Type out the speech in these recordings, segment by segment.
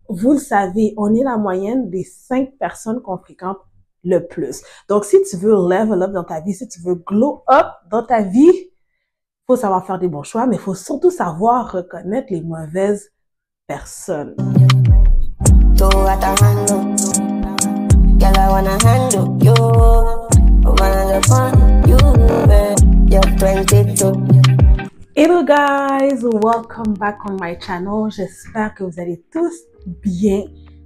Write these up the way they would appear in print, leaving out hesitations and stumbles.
vous le savez, on est la moyenne des 5 personnes qu'on fréquente le plus. Donc, si tu veux level up dans ta vie, si tu veux glow up dans ta vie, faut savoir faire des bons choix, mais il faut surtout savoir reconnaître les mauvaises personnes. Hello guys, welcome back on my channel. J'espère que vous allez tous bien.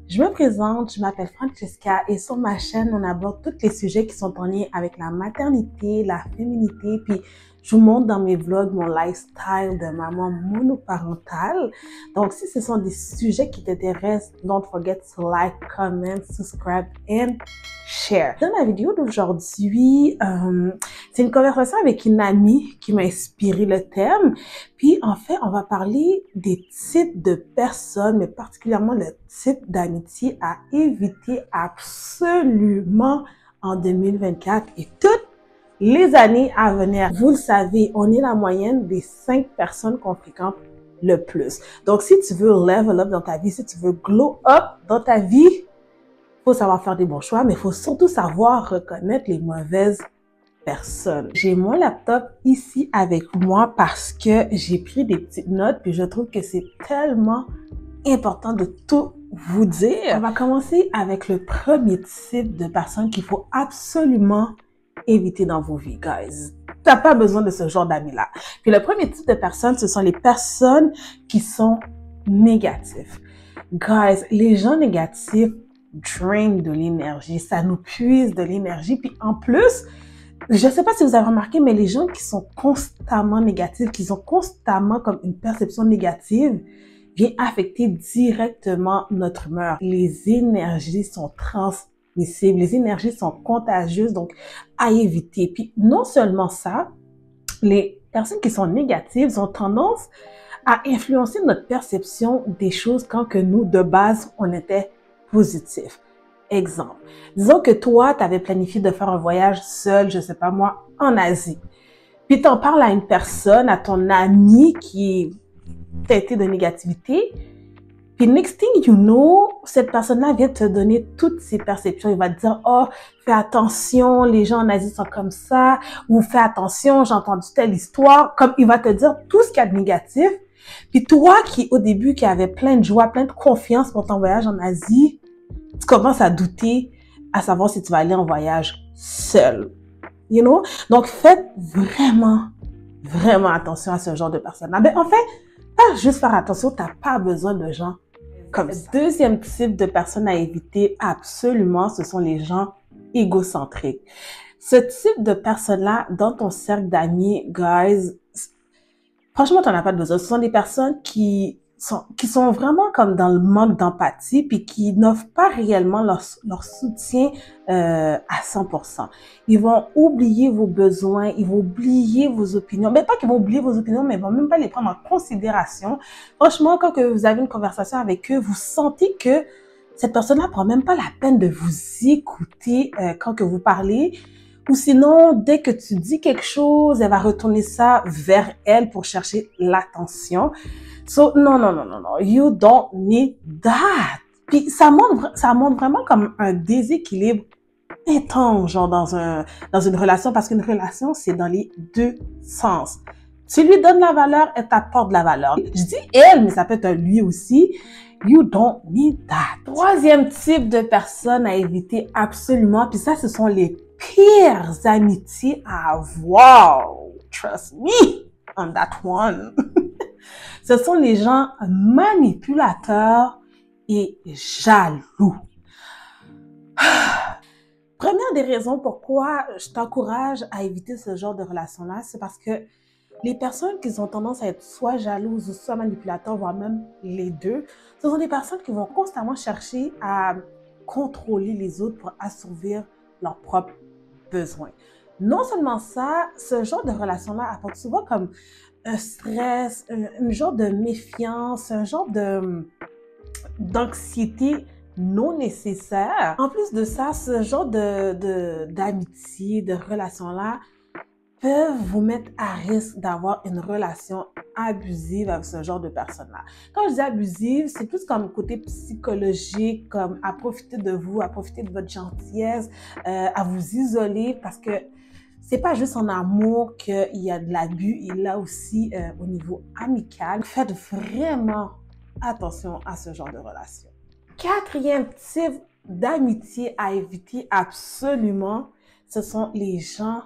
Je me présente, je m'appelle Francesca et sur ma chaîne, on aborde tous les sujets qui sont en lien avec la maternité, la féminité, puis je vous montre dans mes vlogs mon lifestyle de maman monoparentale. Donc, si ce sont des sujets qui t'intéressent, don't forget to like, comment, subscribe and share. Dans la vidéo d'aujourd'hui, c'est une conversation avec une amie qui m'a inspiré le thème. Puis, en fait, on va parler des types de personnes, mais particulièrement le type d'amitié à éviter absolument en 2024 et toutes les années à venir. Vous le savez, on est la moyenne des 5 personnes qu'on fréquente le plus. Donc, si tu veux level up dans ta vie, si tu veux glow up dans ta vie, faut savoir faire des bons choix, mais il faut surtout savoir reconnaître les mauvaises personnes. J'ai mon laptop ici avec moi parce que j'ai pris des petites notes puis je trouve que c'est tellement important de tout vous dire. On va commencer avec le premier type de personnes qu'il faut absolument éviter dans vos vies, guys. T'as pas besoin de ce genre d'amis-là. Puis le premier type de personnes, ce sont les personnes qui sont négatives. Guys, les gens négatifs drainent de l'énergie, ça nous puise de l'énergie. Puis en plus, je ne sais pas si vous avez remarqué, mais les gens qui sont constamment négatifs, qui ont constamment comme une perception négative, vient affecter directement notre humeur. Les énergies sont transmissibles, les énergies sont contagieuses, donc à éviter. Puis non seulement ça, les personnes qui sont négatives ont tendance à influencer notre perception des choses quand que nous, de base, on était positifs. Exemple, disons que toi, tu avais planifié de faire un voyage seul, je sais pas moi, en Asie. Puis t'en parles à une personne, à ton ami qui est teinté de négativité. Puis next thing you know, cette personne-là vient te donner toutes ses perceptions. Il va te dire, oh, fais attention, les gens en Asie sont comme ça. Ou fais attention, j'ai entendu telle histoire. Comme il va te dire tout ce qu'il y a de négatif. Puis toi qui, au début, qui avait plein de joie, plein de confiance pour ton voyage en Asie, tu commences à douter, à savoir si tu vas aller en voyage seul. You know? Donc, faites vraiment, vraiment attention à ce genre de personnes-là. Ben, en fait, pas juste faire attention, t'as pas besoin de gens comme ça. Deuxième type de personnes à éviter absolument, ce sont les gens égocentriques. Ce type de personnes-là, dans ton cercle d'amis, guys, franchement, t'en as pas besoin. Ce sont des personnes qui sont vraiment comme dans le manque d'empathie puis qui n'offrent pas réellement leur soutien à 100%. Ils vont oublier vos besoins, ils vont oublier vos opinions. Mais pas qu'ils vont oublier vos opinions, mais ils vont même pas les prendre en considération. Franchement, quand que vous avez une conversation avec eux, vous sentez que cette personne-là prend même pas la peine de vous écouter quand que vous parlez. Ou sinon, dès que tu dis quelque chose, elle va retourner ça vers elle pour chercher l'attention. So, non. You don't need that. Puis, ça montre vraiment comme un déséquilibre intense, genre, dans une relation. Parce qu'une relation, c'est dans les deux sens. Tu lui donnes la valeur, elle t'apporte la valeur. Je dis elle, mais ça peut être un lui aussi. You don't need that. Troisième type de personne à éviter absolument, puis ça, ce sont les pires amitiés à avoir. Trust me on that one. Ce sont les gens manipulateurs et jaloux. Première des raisons pourquoi je t'encourage à éviter ce genre de relation-là, c'est parce que les personnes qui ont tendance à être soit jalouses ou soit manipulateurs, voire même les deux, ce sont des personnes qui vont constamment chercher à contrôler les autres pour assouvir leurs propres besoins. Non seulement ça, ce genre de relation-là apporte souvent comme un stress, un genre de méfiance, un genre d'anxiété non nécessaire. En plus de ça, ce genre d'amitié, de relation-là, peuvent vous mettre à risque d'avoir une relation abusive avec ce genre de personnes-là. Quand je dis abusive, c'est plus comme côté psychologique, comme à profiter de vous, à profiter de votre gentillesse, à vous isoler parce que c'est pas juste en amour qu'il y a de l'abus, il y a aussi au niveau amical. Faites vraiment attention à ce genre de relation. Quatrième type d'amitié à éviter absolument, ce sont les gens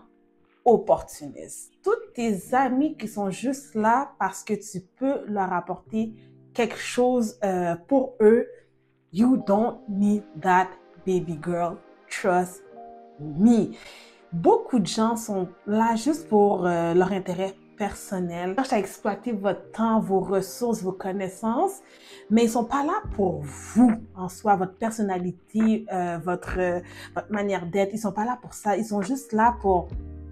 opportunistes. Tous tes amis qui sont juste là parce que tu peux leur apporter quelque chose pour eux, you don't need that, baby girl. Trust me. Beaucoup de gens sont là juste pour leur intérêt personnel. Ils cherchent à exploiter votre temps, vos ressources, vos connaissances, mais ils sont pas là pour vous en soi, votre personnalité, votre manière d'être. Ils sont pas là pour ça. Ils sont juste là pour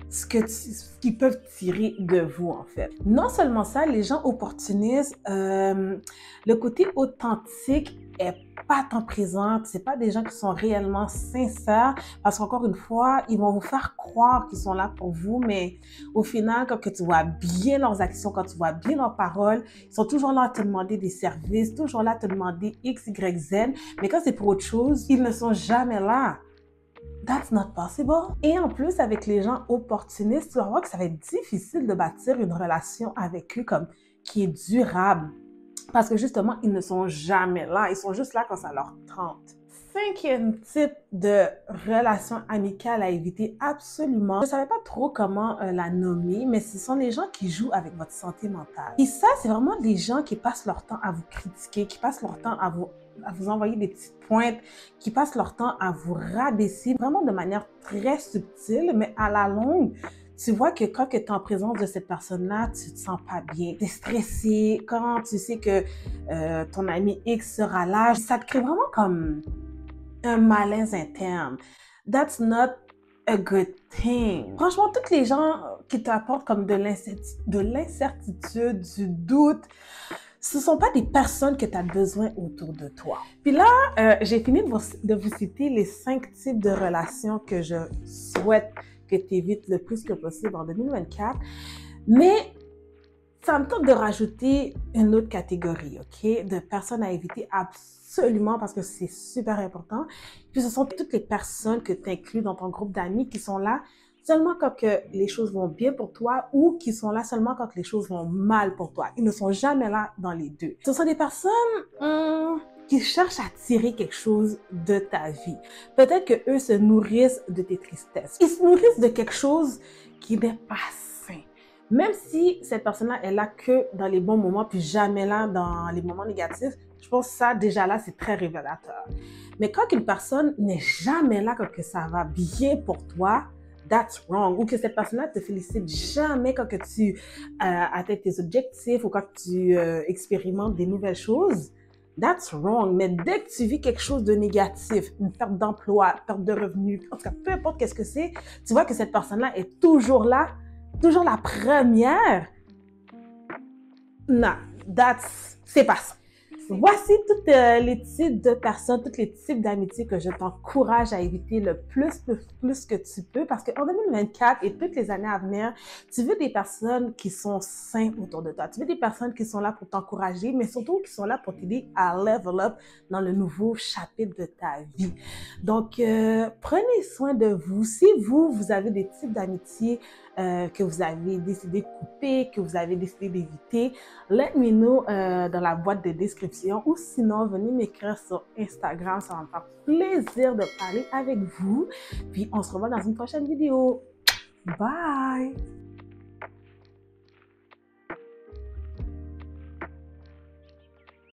ce qu'ils peuvent tirer de vous, en fait. Non seulement ça, les gens opportunistes, le côté authentique est pas tant présent. C'est pas des gens qui sont réellement sincères parce qu'encore une fois, ils vont vous faire croire qu'ils sont là pour vous, mais au final, quand tu vois bien leurs actions, quand tu vois bien leurs paroles, ils sont toujours là à te demander des services, toujours là à te demander X, Y, Z, mais quand c'est pour autre chose, ils ne sont jamais là. That's not possible. Et en plus, avec les gens opportunistes, tu vas voir que ça va être difficile de bâtir une relation avec eux comme qui est durable. Parce que justement, ils ne sont jamais là. Ils sont juste là quand ça leur tente. Cinquième type de relation amicale à éviter absolument. Je ne savais pas trop comment la nommer, mais ce sont les gens qui jouent avec votre santé mentale. Et ça, c'est vraiment des gens qui passent leur temps à vous critiquer, qui passent leur temps à vous envoyer des petites pointes, qui passent leur temps à vous rabaisser, vraiment de manière très subtile, mais à la longue, tu vois que quand tu es en présence de cette personne-là, tu te sens pas bien. Tu es stressé. Quand tu sais que ton ami X sera là, ça te crée vraiment comme un malaise interne. That's not a good thing. Franchement, tous les gens qui t'apportent comme de l'incertitude, du doute, ce sont pas des personnes que tu as besoin autour de toi. Puis là, j'ai fini de vous citer les 5 types de relations que je souhaite que tu évites le plus que possible en 2024. Mais ça me tente de rajouter une autre catégorie, OK, de personnes à éviter absolument parce que c'est super important. Puis ce sont toutes les personnes que tu inclus dans ton groupe d'amis qui sont là seulement quand que les choses vont bien pour toi ou qui sont là seulement quand les choses vont mal pour toi. Ils ne sont jamais là dans les deux. Ce sont des personnes qui cherchent à tirer quelque chose de ta vie. Peut-être que eux se nourrissent de tes tristesses. Ils se nourrissent de quelque chose qui n'est pas sain. Même si cette personne-là est là que dans les bons moments puis jamais là dans les moments négatifs, je pense que ça, déjà là, c'est très révélateur. Mais quand une personne n'est jamais là quand que ça va bien pour toi, that's wrong. Ou que cette personne-là te félicite jamais quand que tu atteins tes objectifs ou quand tu expérimentes des nouvelles choses, that's wrong. Mais dès que tu vis quelque chose de négatif, une perte d'emploi, perte de revenus, en tout cas, peu importe qu'est-ce que c'est, tu vois que cette personne-là est toujours là, toujours la première. Non, c'est pas ça. Voici tous les types de personnes, tous les types d'amitiés que je t'encourage à éviter le plus que tu peux parce qu'en 2024 et toutes les années à venir, tu veux des personnes qui sont saines autour de toi. Tu veux des personnes qui sont là pour t'encourager, mais surtout qui sont là pour t'aider à level up dans le nouveau chapitre de ta vie. Donc, prenez soin de vous. Si vous avez des types d'amitiés que vous avez décidé de couper, que vous avez décidé d'éviter, let me know dans la boîte de description ou sinon, venez m'écrire sur Instagram. Ça va me faire plaisir de parler avec vous. Puis, on se revoit dans une prochaine vidéo. Bye!